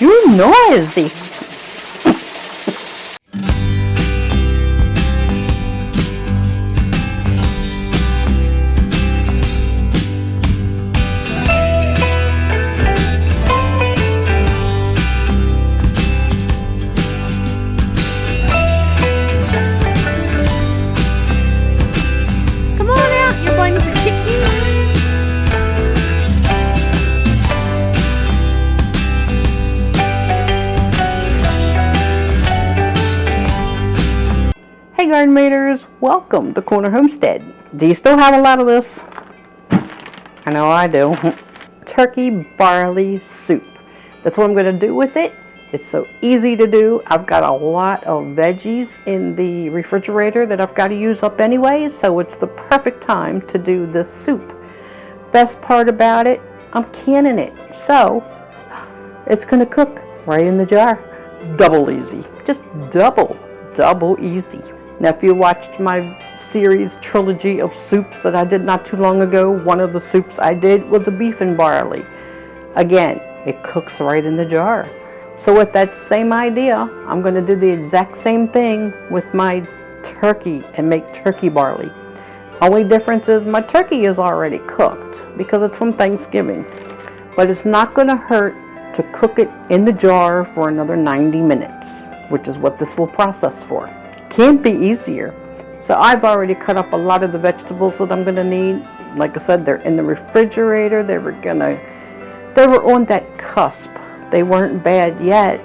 You're noisy. Come on out, you bunch of chickens. Hey garden maters, welcome to Corner Homestead. Do you still have a lot of this? I know I do. Turkey barley soup. That's what I'm going to do with it. It's so easy to do. I've got a lot of veggies in the refrigerator that I've got to use up anyway, so it's the perfect time to do this soup. Best part about it, I'm canning it, so it's going to cook right in the jar. Double easy. Just double easy. Now, if you watched my series trilogy of soups that I did not too long ago, one of the soups I did was a beef and barley. Again, it cooks right in the jar. So with that same idea, I'm going to do the exact same thing with my turkey and make turkey barley. Only difference is my turkey is already cooked because it's from Thanksgiving. But it's not going to hurt to cook it in the jar for another 90 minutes, which is what this will process for. Can't be easier. So I've already cut up a lot of the vegetables that I'm going to need. Like I said, they're in the refrigerator. They were on that cusp. They weren't bad yet.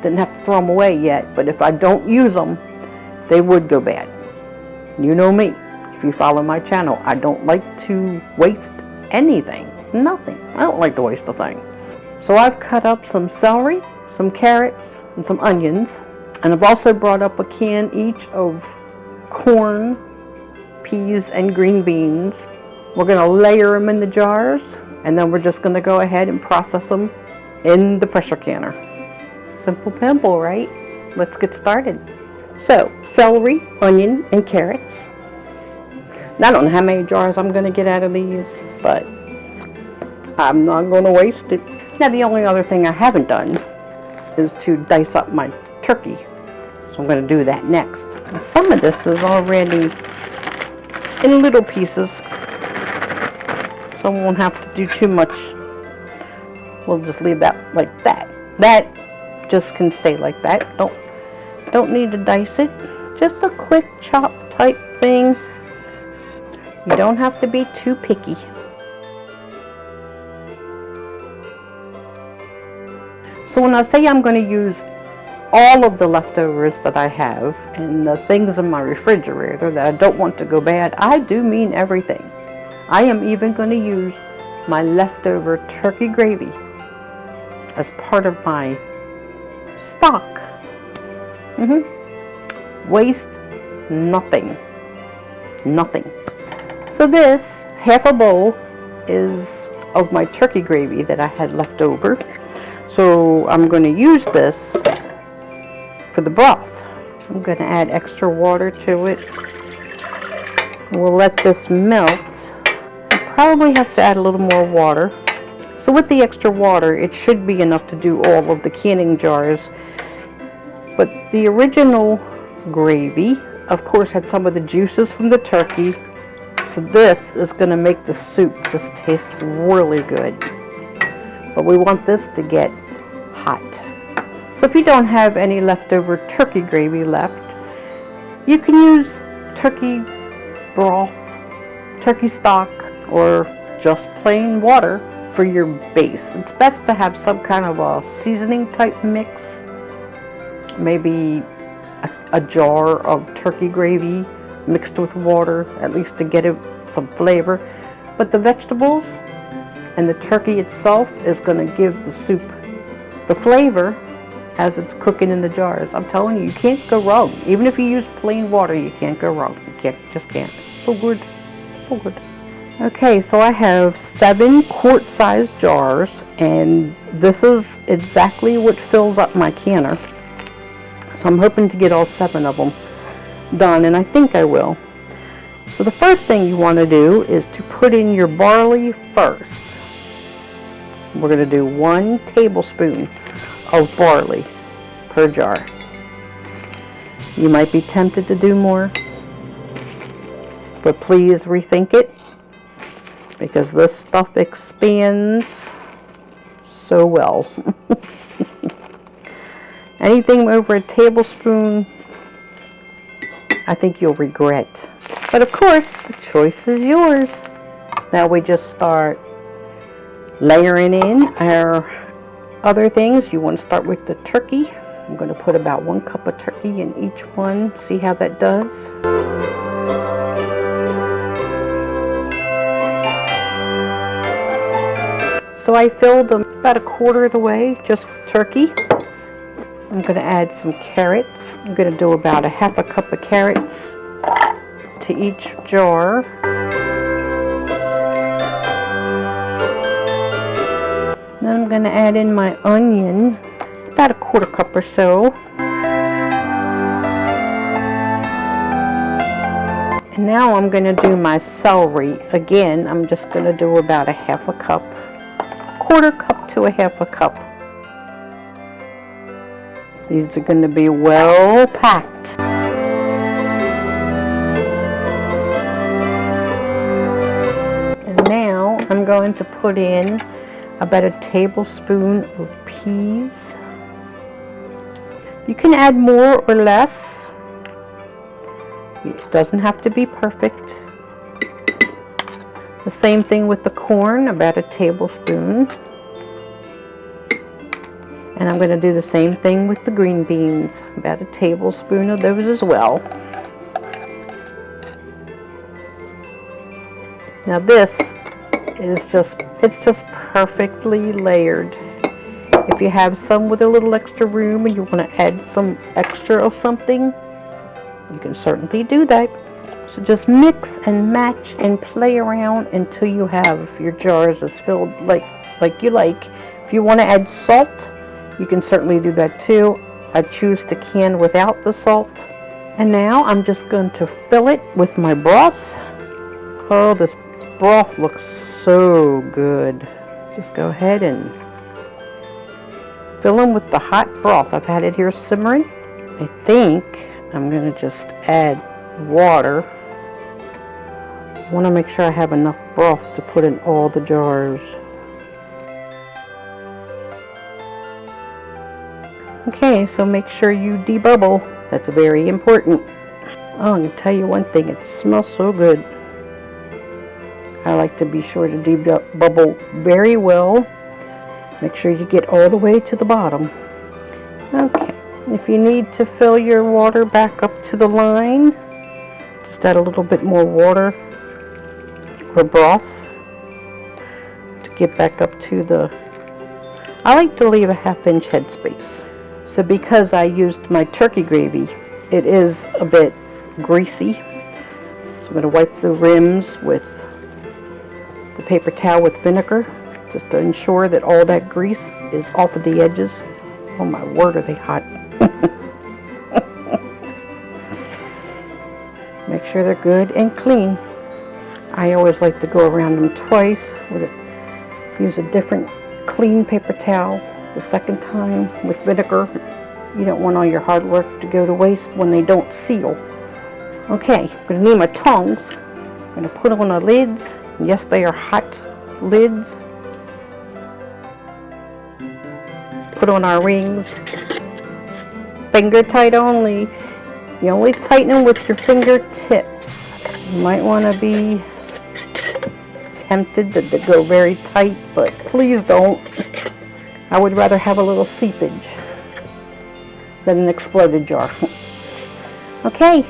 Didn't have to throw them away yet. But if I don't use them, they would go bad. You know me. If you follow my channel, I don't like to waste anything. Nothing. I don't like to waste a thing. So I've cut up some celery, some carrots, and some onions. And I've also brought up a can each of corn, peas, and green beans. We're going to layer them in the jars, and then we're just going to go ahead and process them in the pressure canner. Simple pimple, right? Let's get started. So, celery, onion, and carrots. Now, I don't know how many jars I'm going to get out of these, but I'm not going to waste it. Now, the only other thing I haven't done is to dice up my turkey. So I'm going to do that next. And some of this is already in little pieces, so I won't have to do too much. We'll just leave that like that. That just can stay like that. Don't need to dice it. Just a quick chop type thing. You don't have to be too picky. So when I say I'm going to use all of the leftovers that I have and the things in my refrigerator that I don't want to go bad, I do mean everything. I am even going to use my leftover turkey gravy as part of my stock. Waste nothing. Nothing. So this half a bowl is of my turkey gravy that I had left over. So I'm going to use this for the broth. I'm going to add extra water to it. We'll let this melt. I'll probably have to add a little more water. So with the extra water, it should be enough to do all of the canning jars. But the original gravy, of course, had some of the juices from the turkey. So this is going to make the soup just taste really good. But we want this to get hot. So if you don't have any leftover turkey gravy left, you can use turkey broth, turkey stock, or just plain water for your base. It's best to have some kind of a seasoning type mix. Maybe a jar of turkey gravy mixed with water, at least to get it some flavor. But the vegetables and the turkey itself is going to give the soup the flavor as it's cooking in the jars. I'm telling you, you can't go wrong. Even if you use plain water, you can't go wrong. You just can't. So good. So good. Okay, so I have 7 quart-sized jars, and this is exactly what fills up my canner. So I'm hoping to get all 7 of them done, and I think I will. So the first thing you want to do is to put in your barley first. We're going to do 1 tablespoon of barley per jar. You might be tempted to do more, but please rethink it, because this stuff expands so well. Anything over a tablespoon, I think you'll regret. But of course, the choice is yours. Now we just start layering in our other things. You want to start with the turkey. I'm going to put about 1 cup of turkey in each one. See how that does? So I filled them about 1/4 of the way just with turkey. I'm going to add some carrots. I'm going to do about 1/2 cup of carrots to each jar. Then I'm going to add in my onion, about 1/4 cup or so. And now I'm going to do my celery. Again, I'm just going to do about 1/2 cup, 1/4 cup to 1/2 cup. These are going to be well packed. And now I'm going to put in about 1 tablespoon of peas. You can add more or less. It doesn't have to be perfect. The same thing with the corn, about 1 tablespoon. And I'm going to do the same thing with the green beans, about 1 tablespoon of those as well. Now this is it's just perfectly layered. If you have some with a little extra room and you want to add some extra of something, you can certainly do that. So just mix and match and play around until you have your jars as filled like you like. If you want to add salt, you can certainly do that too. I choose to can without the salt. And now I'm just going to fill it with my broth. Oh, this broth looks so good. Just go ahead and fill them with the hot broth. I've had it here simmering. I think I'm going to just add water. I want to make sure I have enough broth to put in all the jars. Okay, so make sure you debubble. That's very important. Oh, I'm going to tell you one thing. It smells so good. I like to be sure to debubble very well. Make sure you get all the way to the bottom. Okay, if you need to fill your water back up to the line, just add a little bit more water or broth to get back up to the... I like to leave a 1/2 inch headspace. So because I used my turkey gravy, it is a bit greasy. So I'm going to wipe the rims with the paper towel with vinegar, just to ensure that all that grease is off of the edges. Oh my word, are they hot. Make sure they're good and clean. I always like to go around them twice. Use a different clean paper towel the second time with vinegar. You don't want all your hard work to go to waste when they don't seal. Okay, I'm going to need my tongs. I'm going to put on the lids. Yes, they are hot lids. Put on our rings. Finger tight only. You only tighten them with your fingertips. You might want to be tempted to go very tight, but please don't. I would rather have a little seepage than an exploded jar. Okay,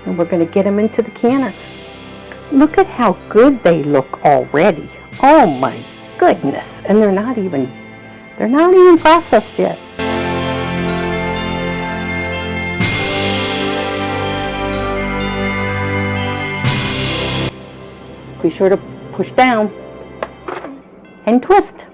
and we're going to get them into the canner. Look at how good they look already. Oh my goodness, and they're not even processed yet. Be sure to push down and twist.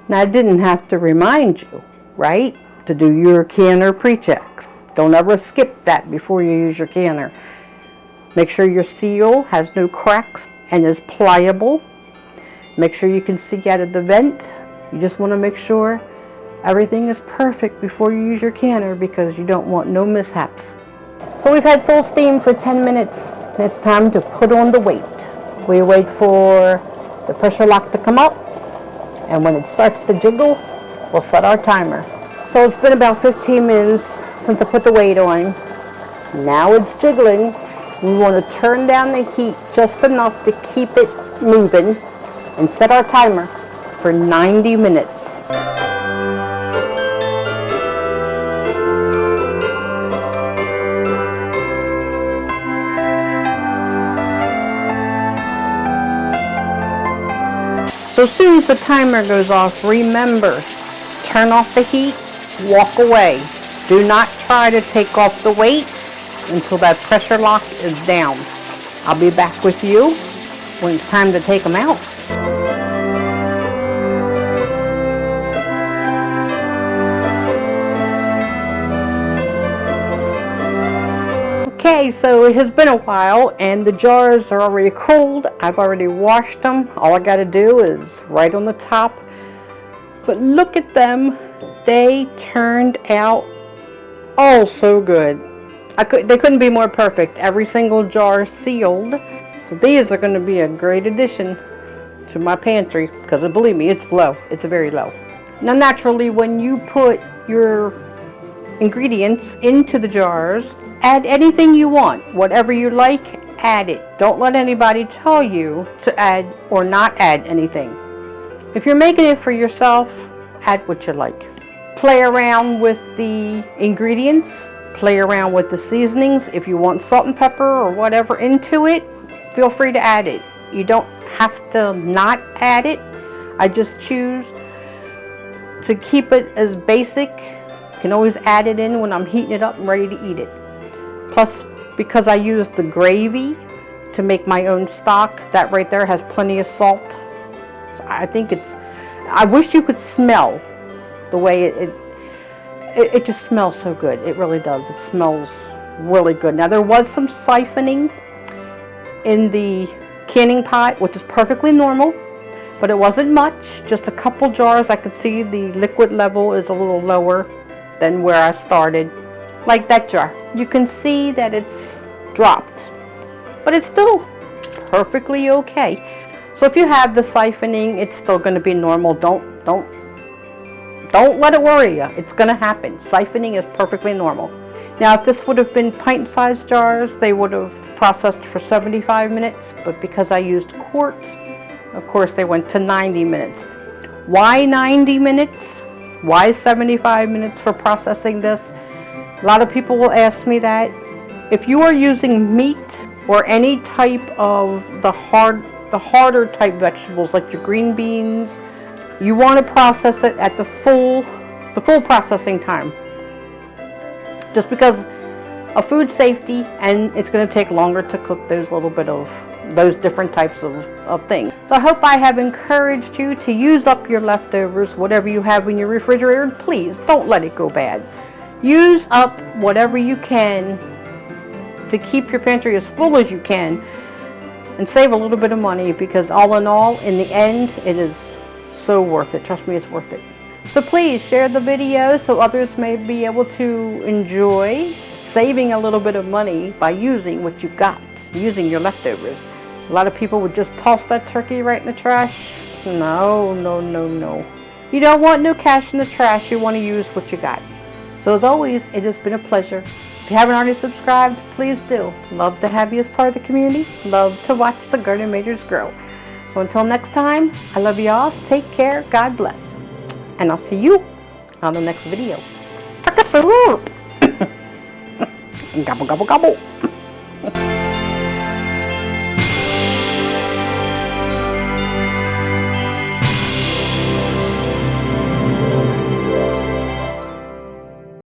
Now, I didn't have to remind you, right, to do your canner pre-checks. Don't ever skip that before you use your canner. Make sure your seal has no cracks and is pliable. Make sure you can see out of the vent. You just want to make sure Everything is perfect before you use your canner because you don't want no mishaps. So we've had full steam for 10 minutes. And it's time to put on the weight. We wait for the pressure lock to come up, and when it starts to jiggle, we'll set our timer. So it's been about 15 minutes since I put the weight on. Now it's jiggling. We want to turn down the heat just enough to keep it moving and set our timer for 90 minutes. So as soon as the timer goes off, remember, turn off the heat, walk away. Do not try to take off the weight until that pressure lock is down. I'll be back with you when it's time to take them out. Okay, so it has been a while and the jars are already cold. I've already washed them. All I got to do is right on the top. But look at them. They turned out oh so good. They couldn't be more perfect. Every single jar sealed. So these are going to be a great addition to my pantry because believe me, it's low. It's very low. Now naturally, when you put your ingredients into the jars, add anything you want. Whatever you like, add it. Don't let anybody tell you to add or not add anything. If you're making it for yourself, add what you like. Play around with the ingredients. Play around with the seasonings. If you want salt and pepper or whatever into it, feel free to add it. You don't have to not add it. I just choose to keep it as basic. You can always add it in when I'm heating it up and ready to eat it. Plus, because I use the gravy to make my own stock, that right there has plenty of salt. So I think I wish you could smell the way it just smells so good. It really does. It smells really good. Now there was some siphoning in the canning pot, which is perfectly normal, but it wasn't much. Just a couple jars. I could see the liquid level is a little lower than where I started. Like that jar. You can see that it's dropped, but it's still perfectly okay. So if you have the siphoning, it's still going to be normal. Don't let it worry you. It's going to happen. Siphoning is perfectly normal. Now if this would have been pint-sized jars, they would have processed for 75 minutes, but because I used quarts, of course they went to 90 minutes. Why 90 minutes? Why 75 minutes for processing this? A lot of people will ask me that. If you are using meat or any type of the harder type vegetables like your green beans, you want to process it at the full processing time. Just because of food safety, and it's going to take longer to cook those different types of things. So I hope I have encouraged you to use up your leftovers, whatever you have in your refrigerator. Please don't let it go bad. Use up whatever you can to keep your pantry as full as you can and save a little bit of money, because all in all, in the end, it is so worth it. Trust me, it's worth it. So please share the video so others may be able to enjoy saving a little bit of money by using what you've got, using your leftovers. A lot of people would just toss that turkey right in the trash. No, no, no, no. You don't want no cash in the trash. You want to use what you got. So as always, it has been a pleasure. If you haven't already subscribed, please do. Love to have you as part of the community. Love to watch the Garden Majors grow. So until next time, I love you all. Take care. God bless. And I'll see you on the next video. Gobble, gobble, gobble.